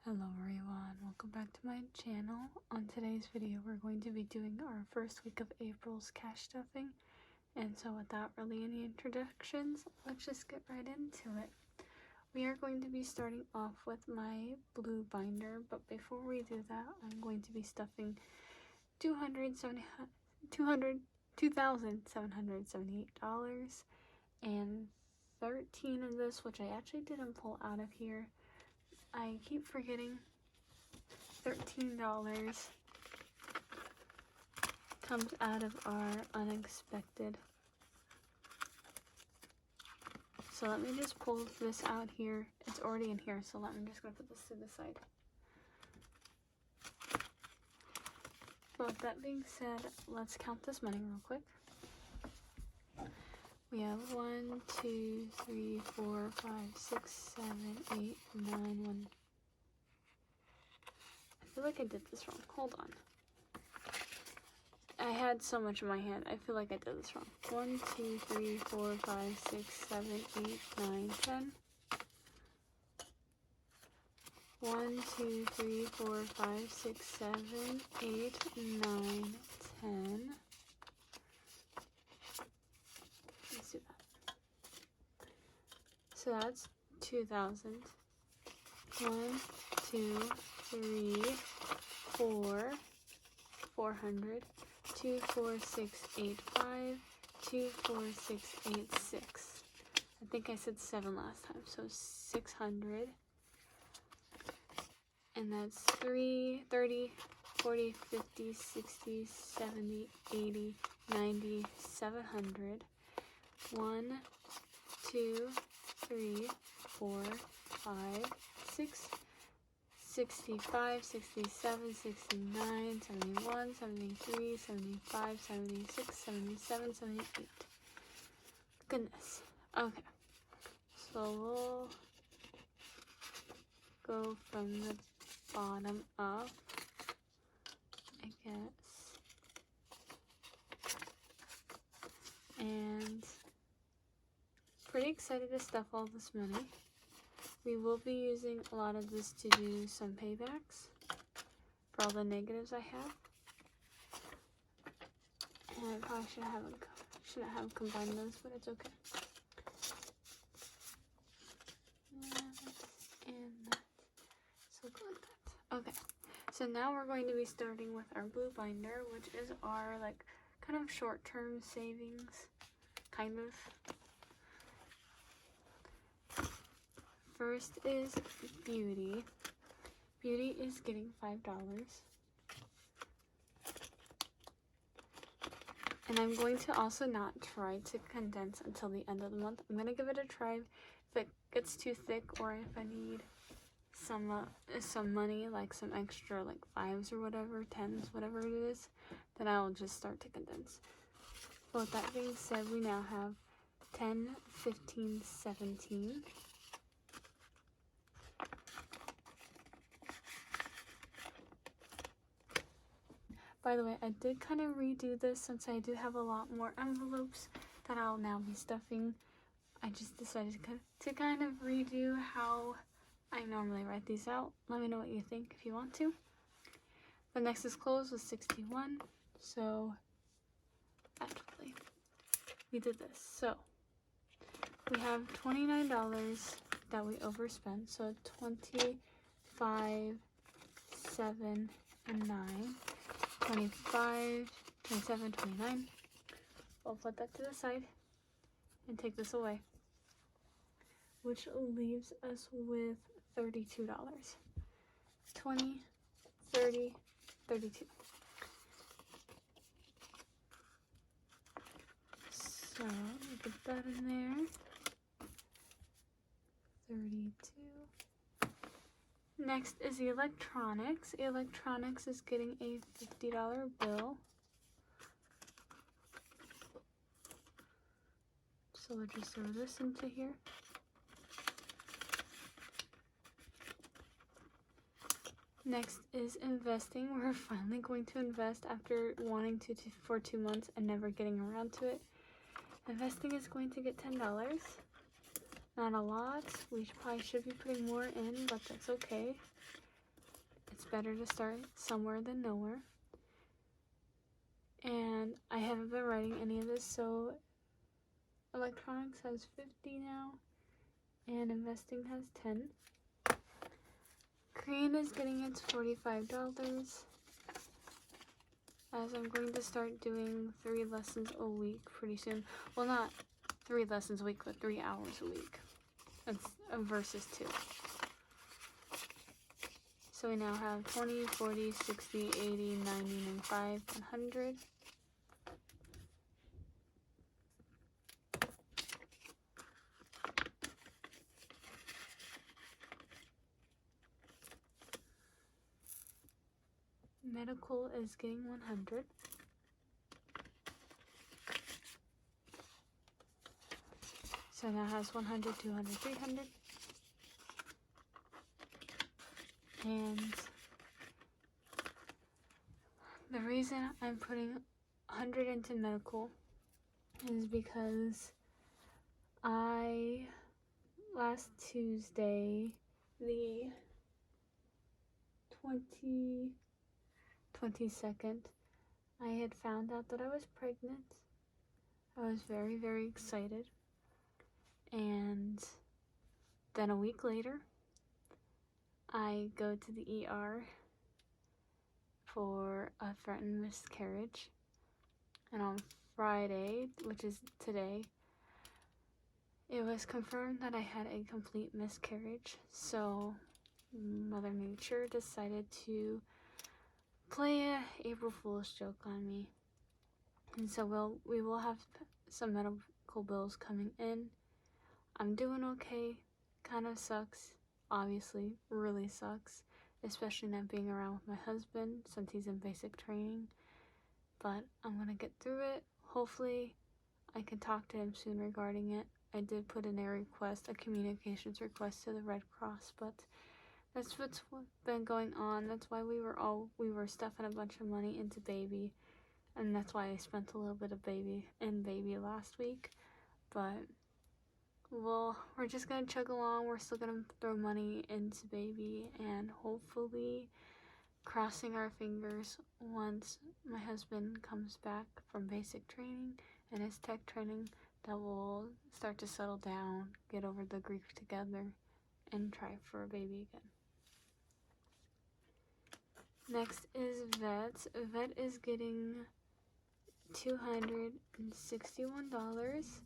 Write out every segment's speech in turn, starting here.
Hello everyone, welcome back to my channel. On today's video we're going to be doing our first week of April's cash stuffing, and so without really any introductions, let's just get right into it. We are going to be starting off with my blue binder, but before we do that I'm going to be stuffing $2,778 and 13 of this, which I actually didn't pull out of here. I keep forgetting $13 comes out of our unexpected. So let me just pull this out here. It's already in here, so I'm just going to put this to the side. But with that being said, let's count this money real quick. We have 1, 2, 3, 4, 5, 6, 7, 8, 9, 1. I feel like I did this wrong. Hold on. I had so much in my hand. I feel like I did this wrong. 1, 2, 3, 4, 5, 6, 7, 8, 9, 10. 1, 2, 3, 4, 5, 6, 7, 8, 9, 10. Let's do that. So that's 2,000. 1, 2, 3, 4, 400. 2, 4, 6, 8, 5. 2, 4, 6, 8, 6. I think I said 7 last time, so 600. And that's 3, 30, 40, 50, 60, 70, 80, 90, 700. 1, 2, 3, 4, 5, 6, 65, 67, 69, 71, 73, 75, 76, 77, 78. Goodness. Okay. So we'll go from the bottom up, I guess. And pretty excited to stuff all this money. We will be using a lot of this to do some paybacks for all the negatives I have. And I probably shouldn't have combined those, but it's okay. And that. So go like that. Okay. So now we're going to be starting with our blue binder, which is our kind of short-term savings, kind of. First is Beauty. Beauty is getting $5. And I'm going to also not try to condense until the end of the month. I'm going to give it a try. If it gets too thick, or if I need some money, like some extra 5s or whatever, 10s, whatever it is, then I'll just start to condense. But with that being said, we now have 10, 15, 17. By the way, I did kind of redo this since I do have a lot more envelopes that I'll now be stuffing. I just decided to kind of redo how I normally write these out. Let me know what you think if you want to. The next is clothes with 61. So, actually, we did this. So, we have $29 that we overspent. So, 25, 7, and 9. 25, 27, 29. I'll put that to the side and take this away, which leaves us with $32. 20, 30, 32. So we'll put that in there. 32. Next is electronics. Electronics is getting a $50 bill. So we'll just throw this into here. Next is investing. We're finally going to invest after wanting to for 2 months and never getting around to it. Investing is going to get $10. Not a lot. We probably should be putting more in, but that's okay. it's better to start somewhere than nowhere. And I haven't been writing any of this, so electronics has 50 now, and investing has 10. Korean is getting its $45, as I'm going to start doing 3 lessons a week pretty soon. Well, not 3 lessons a week, but 3 hours a week. That's versus 2. So we now have 20, 40, 60, 80, 90, 95, 100. Medical is getting 100. So now has 100, 200, 300. And the reason I'm putting 100 into medical is because last Tuesday, the 22nd, I had found out that I was pregnant. I was very, very excited. And then a week later, I go to the ER for a threatened miscarriage. And on Friday, which is today, it was confirmed that I had a complete miscarriage. So Mother Nature decided to play a April Fool's joke on me. And so we will have some medical bills coming in. I'm doing okay. Kind of sucks. Obviously, really sucks. Especially not being around with my husband since he's in basic training. But I'm going to get through it. Hopefully, I can talk to him soon regarding it. I did put in a communications request to the Red Cross, but that's what's been going on. That's why we were stuffing a bunch of money into baby, and that's why I spent a little bit of baby last week. But we're just gonna chug along. We're still gonna throw money into baby, and hopefully, crossing our fingers, once my husband comes back from basic training and his tech training, that we'll start to settle down, get over the grief together, and try for a baby again. Next is vets. Vet is getting $261.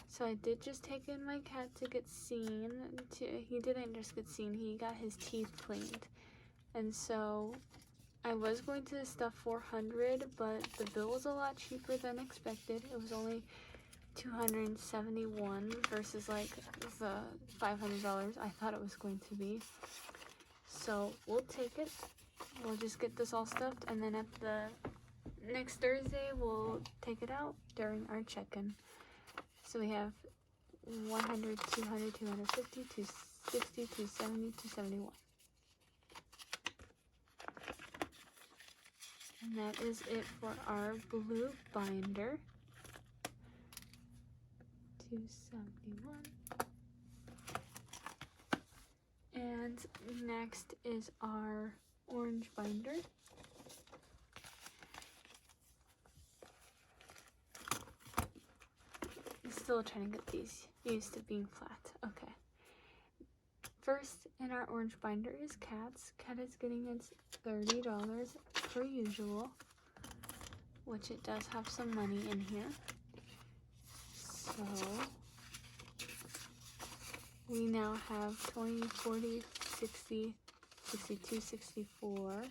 So I did just take in my cat to get seen. He didn't just get seen, he got his teeth cleaned. And so I was going to stuff $400, but the bill was a lot cheaper than expected. It was only $271 versus like the $500 I thought it was going to be. So we'll take it. We'll just get this all stuffed, and then at the next Thursday we'll take it out during our check-in. So we have 100, 200, 250, 260, 270, 271. And that is it for our blue binder. 271. And next is our orange binder. I'm still trying to get these used to being flat. Okay. First in our orange binder is cats. Cat is getting its $30 per usual, which it does have some money in here. So we now have 20, 40, 60, 62, 64,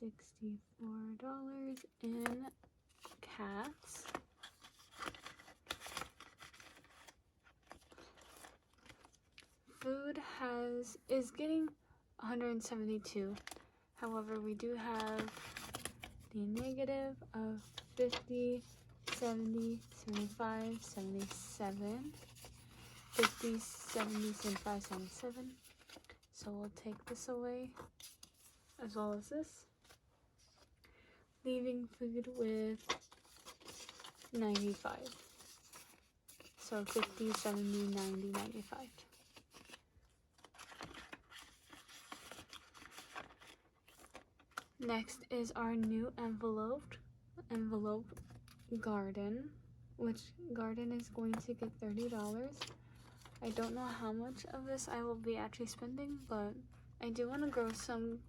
$64 in cats. Food is getting 172. However, we do have the negative of 50, 70, 75, 77, 50, 70, 75, 77. So we'll take this away, as well as this, leaving food with 95. So 50, 70, 90, 95. Next is our new envelope garden, which garden is going to get $30. I don't know how much of this I will be actually spending, but I do want to grow some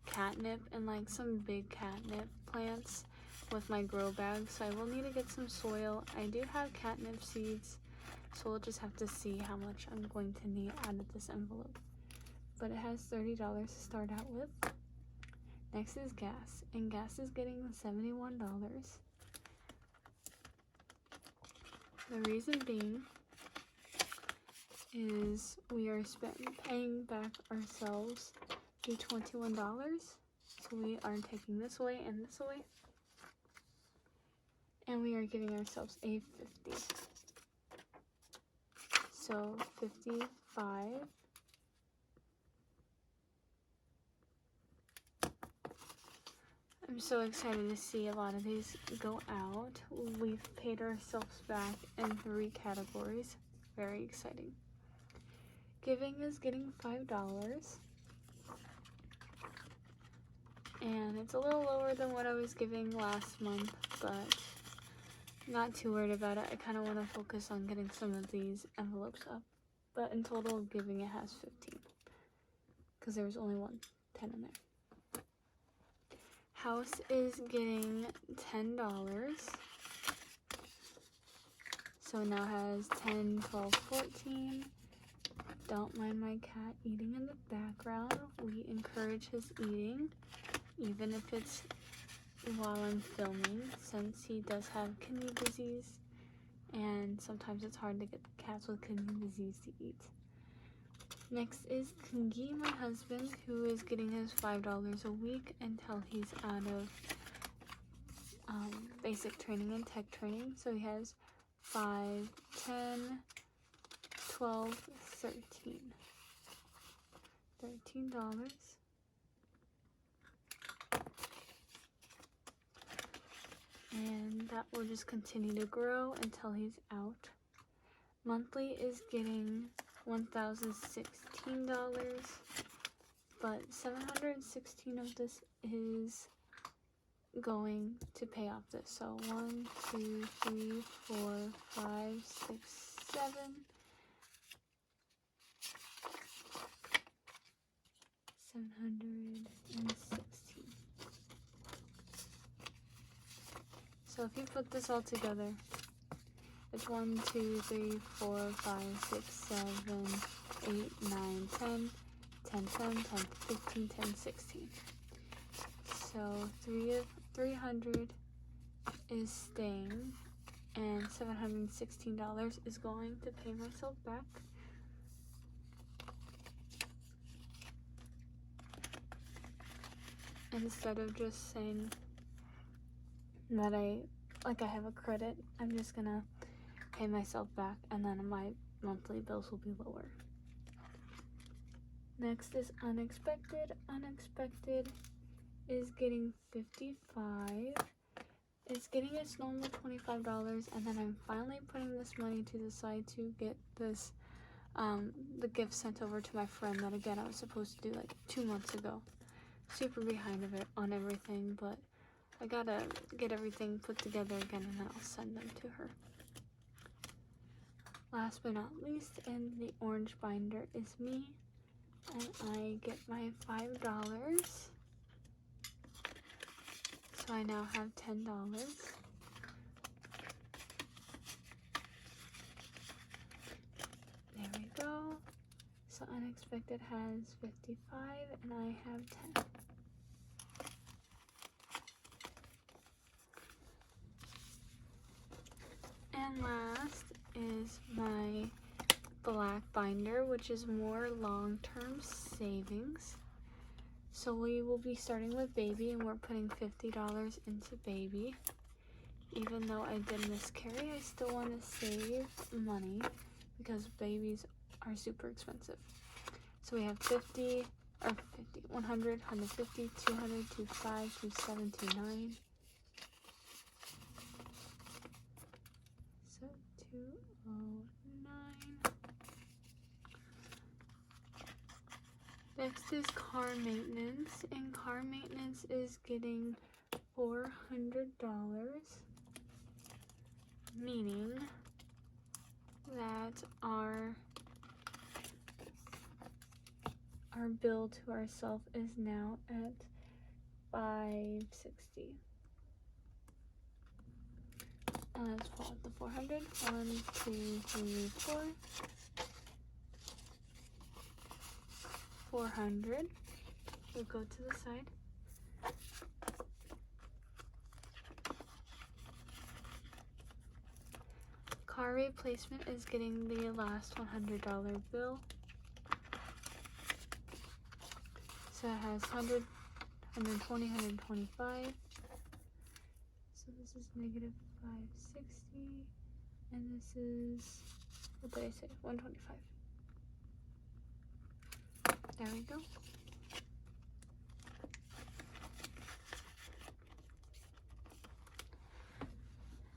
catnip and like some big catnip plants with my grow bag, so I will need to get some soil. I do have catnip seeds, so we'll just have to see how much I'm going to need out of this envelope. But it has $30 to start out with. Next is gas, and gas is getting $71. The reason being is we are paying back ourselves the $21, so we are taking this away and this away, and we are giving ourselves a 50. So 55. I'm so excited to see a lot of these go out. We've paid ourselves back in 3 categories. Very exciting. Giving is getting $5. And it's a little lower than what I was giving last month, but not too worried about it. I kind of want to focus on getting some of these envelopes up. But in total, giving it has 15. Because there was only 10 in there. House is getting $10. So now has 10, 12, 14. Don't mind my cat eating in the background. We encourage his eating, even if it's while I'm filming, since he does have kidney disease, and sometimes it's hard to get cats with kidney disease to eat. Next is Kungi, my husband, who is getting his $5 a week until he's out of basic training and tech training. So he has 5, 10, 12, 13. $13. And that will just continue to grow until he's out. Monthly is getting $1,016, but $716 of this is going to pay off this. So 1, 2, 3, 4, 5, 6, 7. $716. So if you put this all together, it's 1, 2, 3, 4, 5, 6, 7, 8, 9, 10, 10, 10, 10, 15, 10, 16. So 300 is staying, and $716 is going to pay myself back. Instead of just saying that I have a credit, I'm just gonna pay myself back, and then my monthly bills will be lower. Next is unexpected. Unexpected is getting $55. It's getting its normal $25, and then I'm finally putting this money to the side to get this the gift sent over to my friend that again I was supposed to do like 2 months ago. Super behind on everything, but I gotta get everything put together again and then I'll send them to her. Last but not least, in the orange binder is me, and I get my $5. So I now have $10. There we go. So unexpected has 55 and I have 10. And last is my black binder, which is more long-term savings. So we will be starting with baby, and we're putting $50 into baby. Even though I did miscarry, I still want to save money because babies are super expensive. So we have 100, 150, 200, 205, 279. So 209. Next is car maintenance, and car maintenance is getting $400, meaning that our bill to ourselves is now at $560. Let's pull out the 400. 1, 2, 3, 4. 400. We'll go to the side. Car replacement is getting the last $100 bill. So it has 100, 120, 125. So this is negative 560. And this is, what did I say? 125. There we go.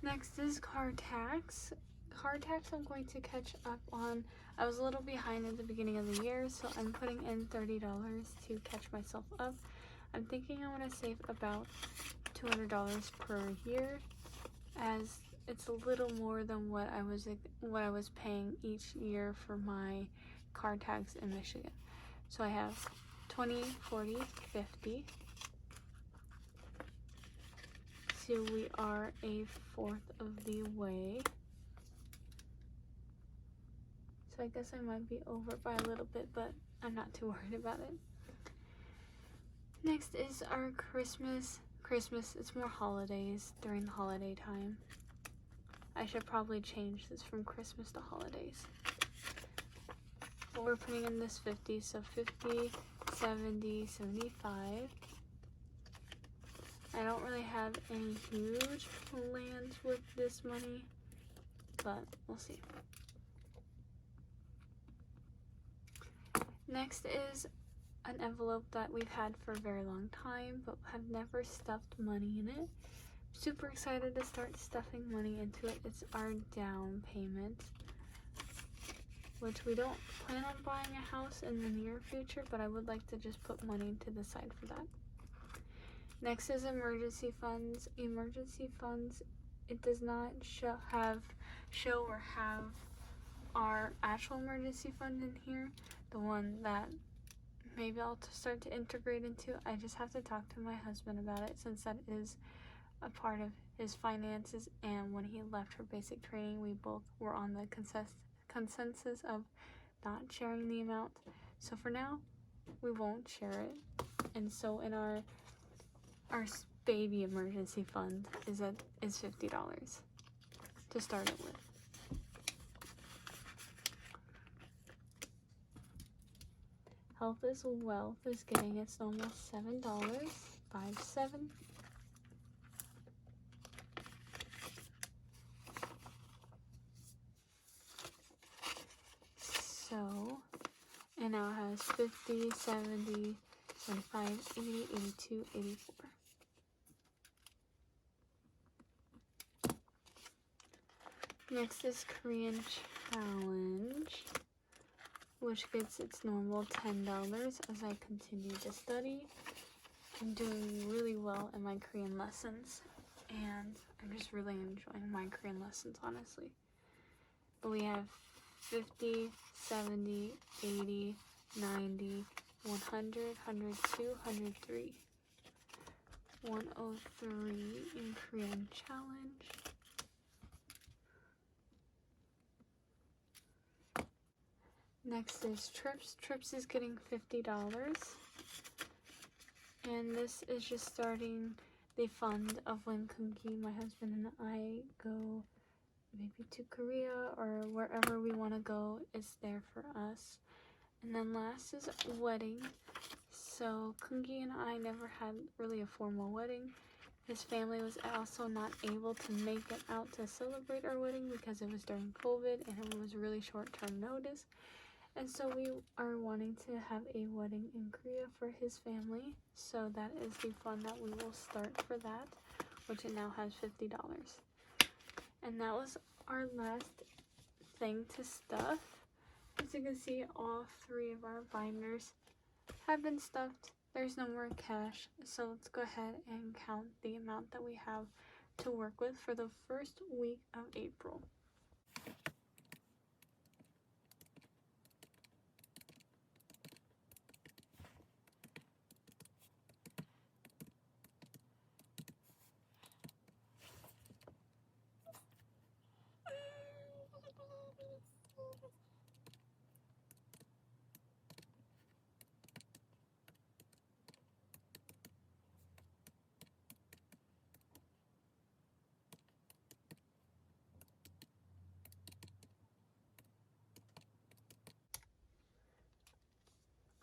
Next is car tax. Car tax I'm going to catch up on. I was a little behind at the beginning of the year, so I'm putting in $30 to catch myself up. I'm thinking I want to save about $200 per year, as it's a little more than what I was paying each year for my car tax in Michigan. So I have 20, 40, 50. So we are a fourth of the way. So I guess I might be over by a little bit, but I'm not too worried about it. Next is our Christmas. It's more holidays during the holiday time. I should probably change this from Christmas to holidays. But we're putting in this 50, so 50, 70, 75. I don't really have any huge plans with this money, but we'll see. Next is an envelope that we've had for a very long time, but have never stuffed money in it. Super excited to start stuffing money into it. It's our down payment, which we don't plan on buying a house in the near future, but I would like to just put money to the side for that. Next is emergency funds. Emergency funds, it does not show or have our actual emergency fund in here, the one that maybe I'll start to integrate into. I just have to talk to my husband about it, since that is a part of his finances, and when he left for basic training, we both were on the consensus of not sharing the amount. So for now, we won't share it. And so in our baby emergency fund is $50 to start it with. Health is Wealth is getting its normal $7, 5-7. So it now has 50, 70, 75, 80, 82, 84. Next is Korean Challenge, which gets its normal $10 as I continue to study. I'm doing really well in my Korean lessons, and I'm just really enjoying my Korean lessons, honestly. But we have 50, 70, 80, 90, 100, 102, 103. 103 in Korean Challenge. Next is Trips. Trips is getting $50. And this is just starting the fund of when Kunki, my husband, and I go maybe to Korea or wherever we want to go. It's there for us. And then last is wedding. So Kunki and I never had really a formal wedding. His family was also not able to make it out to celebrate our wedding because it was during COVID and it was really short-term notice. And so we are wanting to have a wedding in Korea for his family. So that is the fund that we will start for that, which it now has $50. And that was our last thing to stuff. As you can see, all three of our binders have been stuffed. There's no more cash, so let's go ahead and count the amount that we have to work with for the first week of April.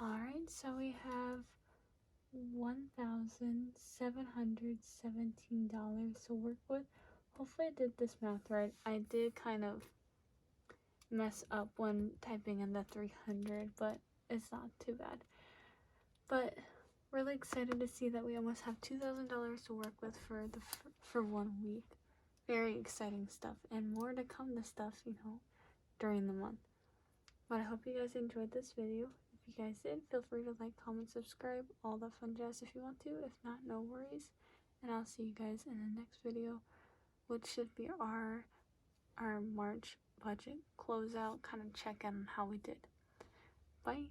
Alright, so we have $1,717 to work with. Hopefully I did this math right. I did kind of mess up when typing in the 300, but it's not too bad. But really excited to see that we almost have $2,000 to work with for 1 week. Very exciting stuff, and more to come to stuff, during the month. But I hope you guys enjoyed this video. If you guys did, feel free to like, comment, subscribe, all that fun jazz if you want to. If not, no worries. And I'll see you guys in the next video, which should be our March budget closeout, kind of check in on how we did. Bye.